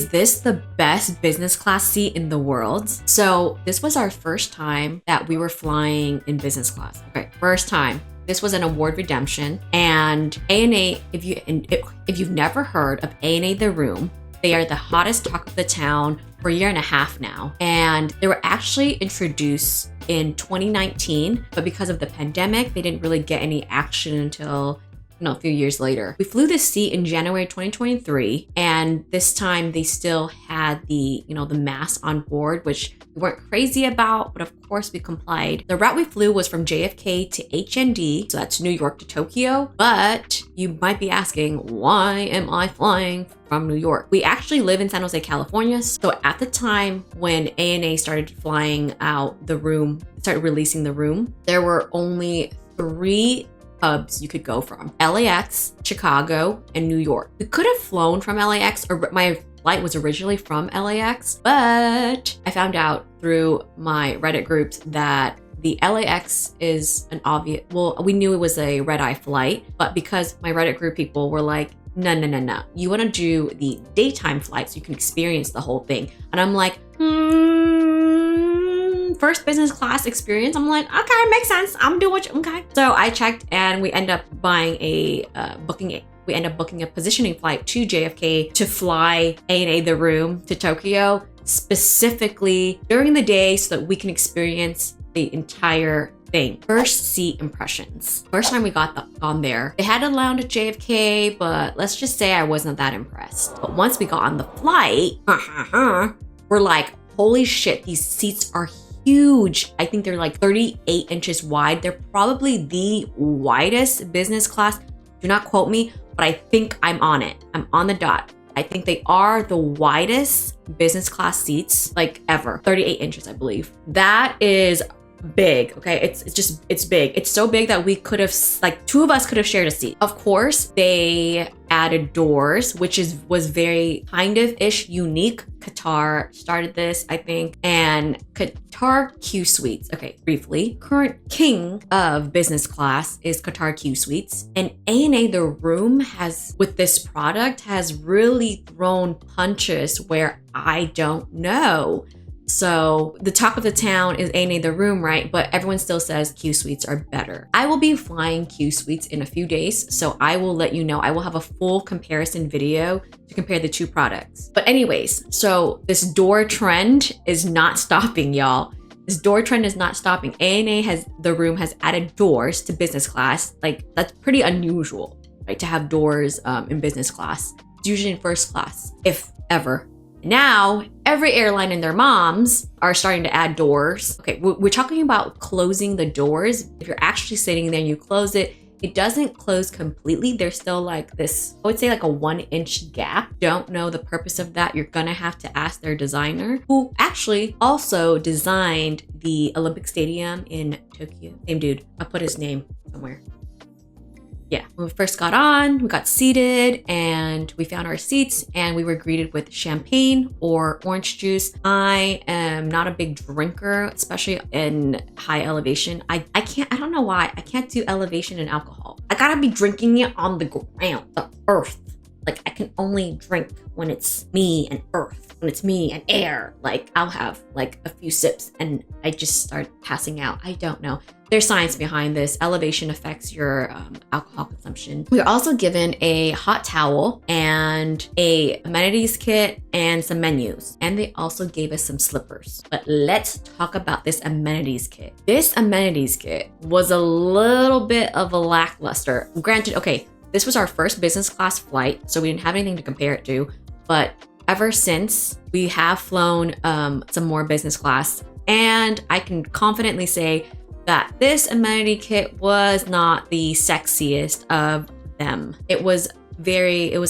is this the best business class seat in the world? So this was our first time that we were flying in business class. Okay, first time. This was an award redemption, and ANA, if you've never heard of ANA The Room, they are the hottest talk of the town for a year and a half now. And they were actually introduced in 2019, but because of the pandemic, they didn't really get any action until a few years later. We flew this seat in January 2023, and this time they still had the mask on board, which we weren't crazy about, but of course we complied. The route we flew was from JFK to HND, so that's New York to Tokyo. But you might be asking, why am I flying from New York? We actually live in San Jose, California. So at the time when ANA started flying out the room, started releasing the room, there were only 3 hubs you could go from: LAX, Chicago, and New York. We could have flown from LAX, or my flight was originally from LAX, but I found out through my Reddit groups that the LAX is an obvious, well, we knew it was a red-eye flight, but because my Reddit group people were like, no. You want to do the daytime flight so you can experience the whole thing. And I'm like, first business class experience. I'm like, okay, makes sense. I'm doing what you, okay. So I checked, and we end up buying we end up booking a positioning flight to JFK to fly ANA The Room to Tokyo, specifically during the day so that we can experience the entire thing. First seat impressions. First time we got on there, they had a lounge at JFK, but let's just say I wasn't that impressed. But once we got on the flight, we're like, holy shit, these seats are huge. I think they're like 38 inches wide. They're probably the widest business class. Do not quote me, but I think I'm on it. I'm on the dot. I think they are the widest business class seats like ever. 38 inches, I believe. That is big, okay? It's big. It's so big that we could have, like, 2 of us could have shared a seat. Of course, they added doors, which was very kind of ish unique. Qatar started this, I think, and Qatar Q Suites. Okay, briefly, current king of business class is Qatar Q Suites, and ANA The Room with this product has really thrown punches where I don't know. So the talk of the town is ANA The Room, right? But everyone still says Q Suites are better. I will be flying Q Suites in a few days, so I will let you know. I will have a full comparison video to compare the 2 products. But anyways, so this door trend is not stopping, y'all. This door trend is not stopping. ANA The Room has added doors to business class. Like, that's pretty unusual, right? To have doors in business class. It's usually in first class, if ever. Now, every airline and their moms are starting to add doors. Okay, we're talking about closing the doors. If you're actually sitting there and you close it, it doesn't close completely. There's still like this, I would say like a 1-inch gap. Don't know the purpose of that. You're gonna have to ask their designer, who actually also designed the Olympic Stadium in Tokyo. Same dude. I'll put his name somewhere. Yeah, when we first got on, we got seated and we found our seats, and we were greeted with champagne or orange juice. I am not a big drinker, especially in high elevation. I don't know why. I can't do elevation and alcohol. I gotta be drinking it on the ground, the earth. Like, I can only drink when it's me and earth, when it's me and air. Like, I'll have like a few sips and I just start passing out. I don't know. There's science behind this. Elevation affects your alcohol consumption. We were also given a hot towel and a amenities kit and some menus. And they also gave us some slippers. But let's talk about this amenities kit. This amenities kit was a little bit of a lackluster. Granted, okay, this was our first business class flight, so we didn't have anything to compare it to. But ever since, we have flown some more business class. And I can confidently say that this amenity kit was not the sexiest of them. It was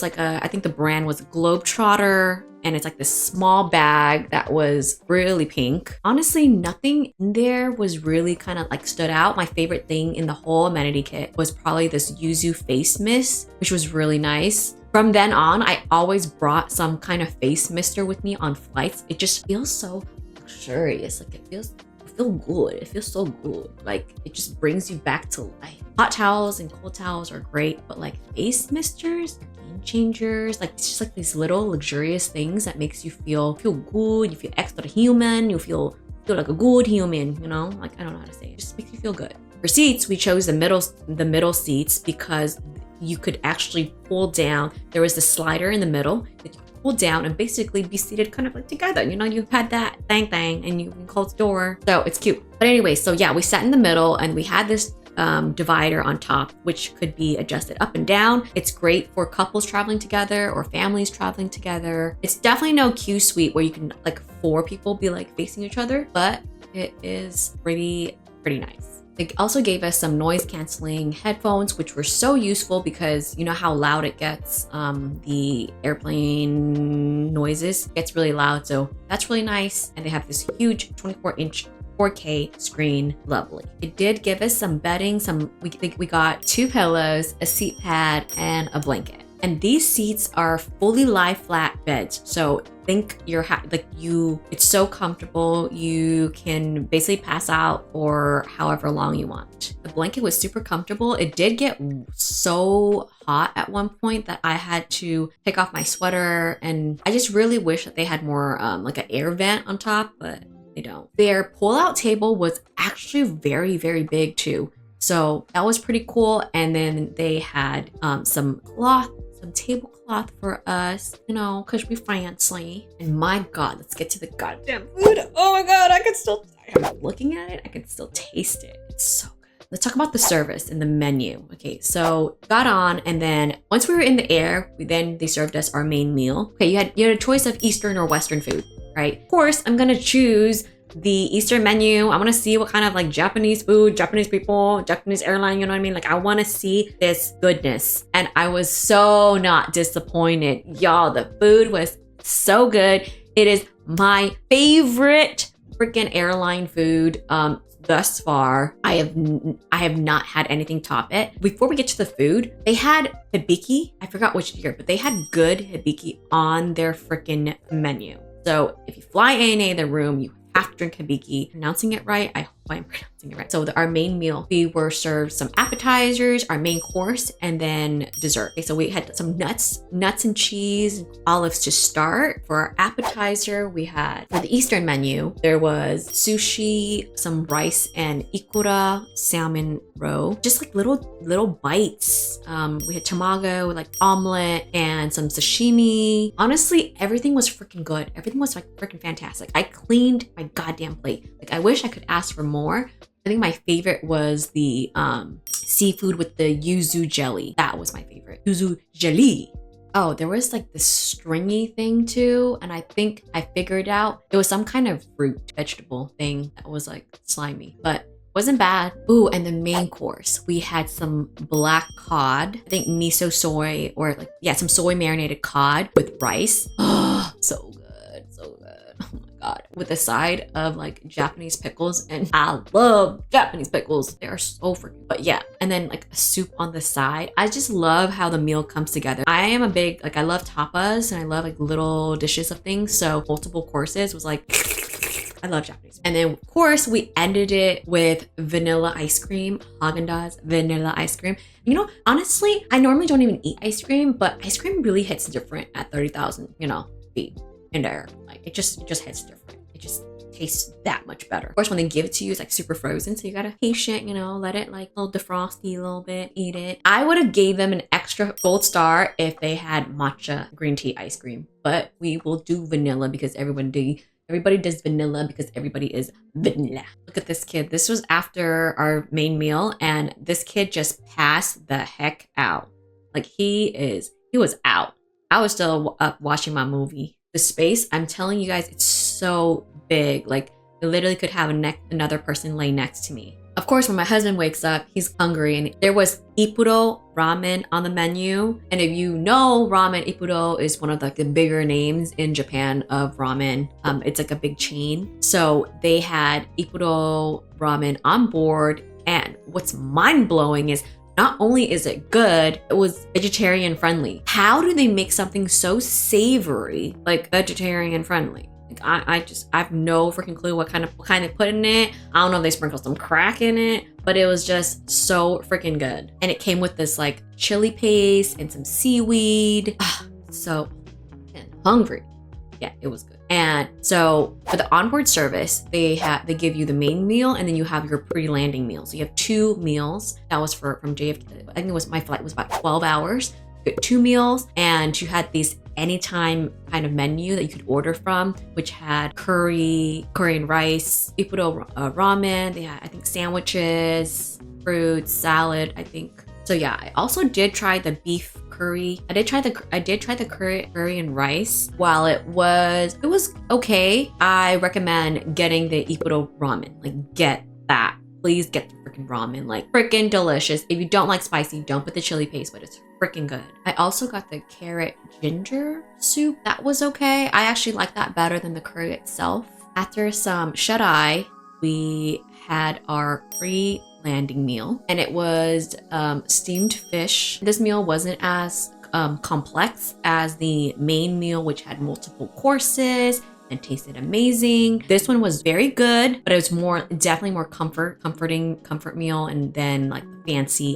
like I think the brand was Globetrotter, and it's like this small bag that was really pink. Honestly, nothing in there was really kind of like stood out. My favorite thing in the whole amenity kit was probably this yuzu face mist, which was really nice. From then on, I always brought some kind of face mister with me on flights. It just feels so luxurious. Like, it feel good. It feels so good. Like it just brings you back to life. Hot towels and cold towels are great, but like face misters, game changers. Like it's just like these little luxurious things that makes you feel good. You feel extra human. You feel like a good human, you know? Like I don't know how to say it. It just makes you feel good. For seats, we chose the middle seats because you could actually pull down. There was the slider in the middle that you could pull down and basically be seated kind of like together. You know, you had that thing and you can close the door. So it's cute. But anyway, so yeah, we sat in the middle and we had this divider on top, which could be adjusted up and down. It's great for couples traveling together or families traveling together. It's definitely no Q suite where you can like 4 people be like facing each other, but it is pretty nice. They also gave us some noise canceling headphones, which were so useful because you know how loud it gets. The airplane noises gets really loud, so that's really nice. And they have this huge 24-inch 4K screen. Lovely. It did give us some bedding. We got 2 pillows, a seat pad, and a blanket. And these seats are fully lie flat beds. So think it's so comfortable. You can basically pass out for however long you want. The blanket was super comfortable. It did get so hot at one point that I had to take off my sweater, and I just really wish that they had more like an air vent on top, but they don't. Their pull-out table was actually very, very big too. So that was pretty cool. And then they had some tablecloth for us, you know, because we fancy. And my God, let's get to the goddamn food. Oh my God, I'm looking at it, I can still taste it. It's so good. Let's talk about the service and the menu. Okay, so got on, and then once we were in the air, they served us our main meal. Okay, you had a choice of Eastern or Western food, right? Of course, I'm gonna choose the Eastern menu. I want to see what kind of like Japanese food, Japanese people, Japanese airline, you know what I mean? Like I want to see this goodness. And I was so not disappointed. Y'all, the food was so good. It is my favorite freaking airline food thus far. I have not had anything top it. Before we get to the food, they had hibiki. I forgot which year, but they had good hibiki on their freaking menu. So if you fly ANA the room, you have to drink hibiki. Pronouncing it right? I hope I'm pronouncing it right. So our main meal, we were served some appetizers, our main course, and then dessert. Okay, so we had some nuts and cheese, olives to start. For our appetizer, we had, for the Eastern menu, there was sushi, some rice and ikura salmon roe, just like little bites. We had tamago, like omelet, and some sashimi. Honestly, everything was freaking good. Everything was like freaking fantastic. I cleaned my goddamn plate. Like I wish I could ask for more. I think my favorite was the seafood with the yuzu jelly. That was my favorite. Yuzu jelly. Oh, there was like this stringy thing too. And I think I figured out it was some kind of fruit vegetable thing that was like slimy, but wasn't bad. Ooh, and the main course, we had some black cod. I think miso soy, or like, yeah, some soy marinated cod with rice. Oh, so good, so good. Oh my God. With a side of like Japanese pickles, and I love Japanese pickles. They are so freaking, but yeah. And then like a soup on the side. I just love how the meal comes together. I am a big, like I love tapas and I love like little dishes of things. So multiple courses was like, I love Japanese. And then of course we ended it with vanilla ice cream, Haagen-Dazs vanilla ice cream. You know, honestly, I normally don't even eat ice cream, but ice cream really hits different at 30,000, feet in the air. Like it just hits different. It just tastes that much better. Of course, when they give it to you, it's like super frozen. So you gotta patient, let it like a little defrosty a little bit, eat it. I would have gave them an extra gold star if they had matcha green tea ice cream, but we will do vanilla because everybody does vanilla because everybody is vanilla. Look at this kid. This was after our main meal, and this kid just passed the heck out. Like he was out. I was still up watching my movie. The space, I'm telling you guys, it's so big. Like I literally could have another person lay next to me. Of course, when my husband wakes up, he's hungry, and there was Ippudo Ramen on the menu. And if you know ramen, Ippudo is one of the bigger names in Japan of ramen. It's like a big chain. So they had Ippudo Ramen on board. And what's mind-blowing is not only is it good, it was vegetarian friendly. How do they make something so savory, like vegetarian friendly? Like I have no freaking clue what kind they put in it. I don't know if they sprinkled some crack in it, but it was just so freaking good. And it came with this like chili paste and some seaweed. So hungry. Yeah, it was good. And so for the onboard service, they give you the main meal and then you have your pre-landing meal. So you have 2 meals. That was from JFK. I think my flight was about 12 hours. You had 2 meals and you had these anytime kind of menu that you could order from, which had curry and rice, Ippudo Ramen. They had, I think, sandwiches, fruits, salad, I think. So yeah, I also did try the beef curry. I did try the curry and rice. While it was okay, I recommend getting the Ippudo Ramen. Like, get that. Please get the freaking ramen. Like, freaking delicious. If you don't like spicy, don't put the chili paste, but it's freaking good. I also got the carrot ginger soup. That was okay. I actually like that better than the curry itself. After some shut-eye, we had our pre-landing meal, and it was steamed fish. This meal wasn't as complex as the main meal, which had multiple courses and tasted amazing. This one was very good, but it was definitely more comfort meal, and then like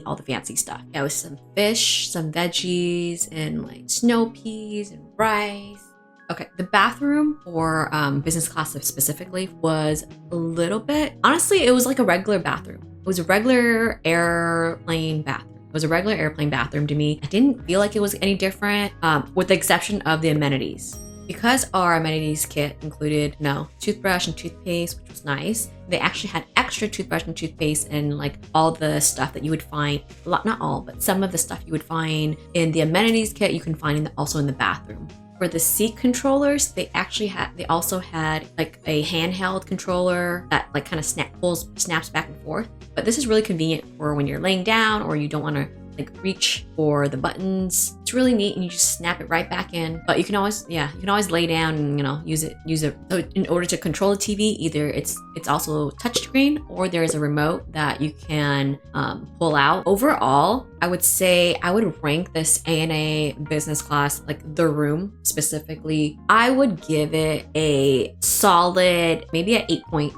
all the fancy stuff. It was some fish, some veggies, and like snow peas and rice. Okay, the bathroom for business class specifically was a little bit, honestly, it was like a regular bathroom. It was a regular airplane bathroom. It was a regular airplane bathroom to me. I didn't feel like it was any different, with the exception of the amenities. Because our amenities kit included, toothbrush and toothpaste, which was nice. They actually had extra toothbrush and toothpaste and like all the stuff that you would find, not all, but some of the stuff you would find in the amenities kit, you can find also in the bathroom. For the seat controllers, they also had like a handheld controller that like kind of snaps back and forth. But this is really convenient for when you're laying down or you don't want to like reach for the buttons. It's really neat, and you just snap it right back in. But you can always lay down and use it. So in order to control the TV, either it's also touchscreen or there's a remote that you can pull out. Overall, I would say I would rank this ANA business class, like the room specifically, I would give it a solid, maybe an 8.8.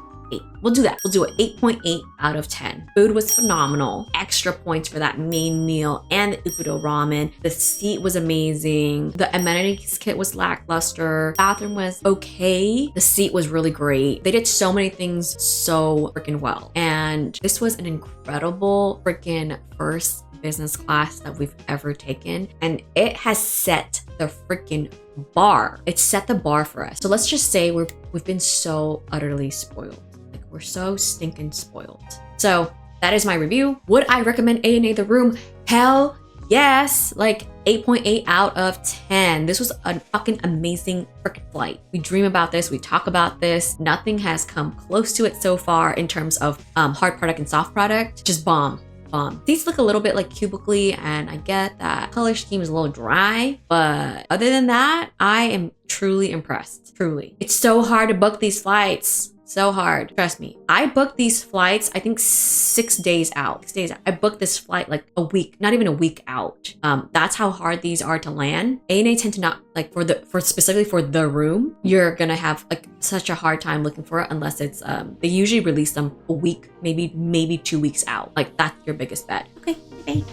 We'll do that. We'll do an 8.8 out of 10. Food was phenomenal. Extra points for that main meal and the Ippudo Ramen. The seat was amazing. The amenities kit was lackluster. Bathroom was okay. The seat was really great. They did so many things so freaking well. And this was an incredible freaking first business class that we've ever taken. And it has set the freaking bar. It set the bar for us. So let's just say we've been so utterly spoiled. We're so stinking spoiled. So that is my review. Would I recommend ANA The Room? Hell yes. Like 8.8 out of 10. This was a fucking amazing freaking flight. We dream about this. We talk about this. Nothing has come close to it so far in terms of hard product and soft product. Just bomb. These look a little bit like cubically, and I get that color scheme is a little dry, but other than that, I am truly impressed. Truly. It's so hard to book these flights. So hard. Trust me. I booked these flights, I think 6 days out. 6 days out. I booked this flight like a week, not even a week out. That's how hard these are to land. ANA tend to not, like specifically for the room, you're gonna have like such a hard time looking for it unless it's, they usually release them a week, maybe 2 weeks out. Like that's your biggest bet. Okay, bye.